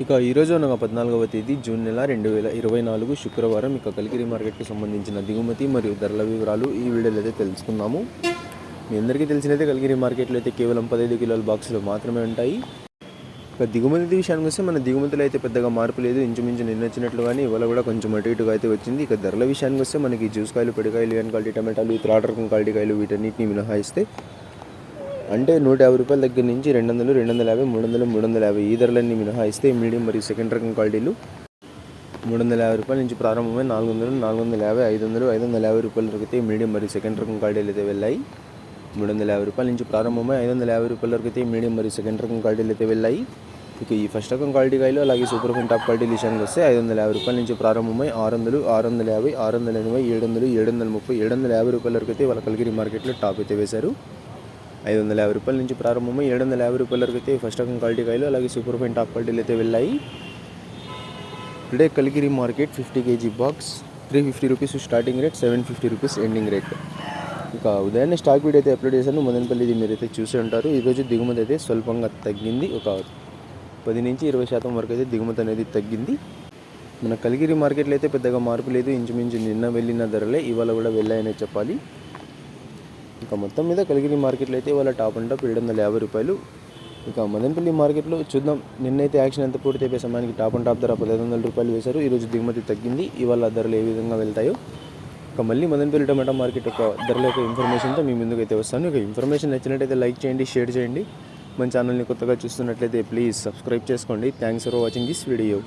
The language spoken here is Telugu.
ఇక ఈరోజు అనగా 14వ తేదీ జూన్ నెల 2024 శుక్రవారం ఇక కలికిరి మార్కెట్కి సంబంధించిన దిగుమతి మరియు ధరల వివరాలు ఈ వీడియోలో అయితే తెలుసుకుందాము. మీ అందరికీ తెలిసినైతే కలికిరి మార్కెట్లో అయితే కేవలం 15 కిలోల బాక్సులు మాత్రమే ఉంటాయి. ఇక దిగుమతి విషయానికి వస్తే మన దిగుమతిలో అయితే పెద్దగా మార్పు లేదు. ఇంచుమించు నిన్న వచ్చినట్లుగానే ఇవాళ కూడా కొంచెం అటు ఇటుగా అయితే వచ్చింది. ఇక ధరల విషయానికి వస్తే మనకి జ్యూస్ కాయలు, పొడికాయలు, ఎన్ క్వాలిటీ టమాటాలు, థర్డ్ రకం క్వాలిటీ కాయలు వీటన్నిటిని మినహాయిస్తే అంటే 150 రూపాయల దగ్గర నుంచి 200, 250, 300, 350 ఈ ధరలన్నీ మినహాయిస్తే మీడియం మరియు సెకండ్ రకం క్వాలిటీలు 350 రూపాయల నుంచి ప్రారంభమై 400, 450, 500, 550 రూపాయల వరకు అయితే మీడియం మరియు సెకండ్ రకం క్వాలిటీలు అయితే వెళ్ళాయి. 350 రూపాయల నుంచి ప్రారంభమై 550 రూపాయల వరకు అయితే మీడియం మరియు సెకండ్ రకం క్వాలిటీలు అయితే వెళ్ళాయి. ఇక ఈ ఫస్ట్ రకం క్వాలిటీ కాయలు అలాగే సూపర్ ఫైన్ టాప్ క్వాలిటీ విషయానికి వస్తే 550 రూపాయల నుంచి ప్రారంభమై 600, 650, 680, 700, 730, 750 రూపాయల వరకు అయితే వాళ్ళ కలికిరి మార్కెట్లో టాప్ అయితే వేశారు. 550 రూపాయల నుంచి ప్రారంభమై 750 రూపాయల వరకు అయితే ఫస్ట్ రకం క్వాలిటీ కాయలు అలాగే సూపర్ ఫైన్ టాప్ క్వాలిటీలు అయితే వెళ్ళాయి. Today Kalikiri market 50 kg box 350 rupees starting rate, 750 rupees ending rate. ఇక ఉదయాన్నే స్టాక్ వీడియో అయితే అప్లోడ్ చేశాను. మదనపల్లిది మీరైతే చూసి ఉంటారు. ఈరోజు దిగుమతి అయితే స్వల్పంగా తగ్గింది. ఒక 10 నుంచి 20% వరకు అయితే దిగుమతి అనేది తగ్గింది. మన కలికిరి మార్కెట్లో అయితే పెద్దగా మార్పు లేదు. ఇంచుమించు నిన్న వెళ్ళిన ధరలే ఇవాళ కూడా వెళ్ళాయనే చెప్పాలి. ఇక మొత్తం మీద కలికిరి మార్కెట్లో అయితే ఇవాళ టాప్ అండ్ టాప్ 750 రూపాయలు. ఇక మదనపల్లి మార్కెట్లో చూద్దాం. నిన్నైతే యాక్షన్ ఎంత పూర్తి అయిపోయే సమయానికి టాప్ అండ్ టాప్ ధర 1500 రూపాయలు వేశారు. ఈరోజు దిగుమతి తగ్గింది. ఇవాళ ధరలు ఏ విధంగా వెళ్తాయో ఇక మళ్ళీ మదనపల్లి టమాటా మార్కెట్ యొక్క ధరల యొక్క ఇన్ఫర్మేషన్తో మీ ముందుకు అయితే వస్తాను. ఇక ఇన్ఫర్మేషన్ నచ్చినట్టయితే లైక్ చేయండి, షేర్ చేయండి. మన ఛానల్ని కొత్తగా చూస్తున్నట్లయితే ప్లీజ్ సబ్స్క్రైబ్ చేసుకోండి. Thanks for watching this video.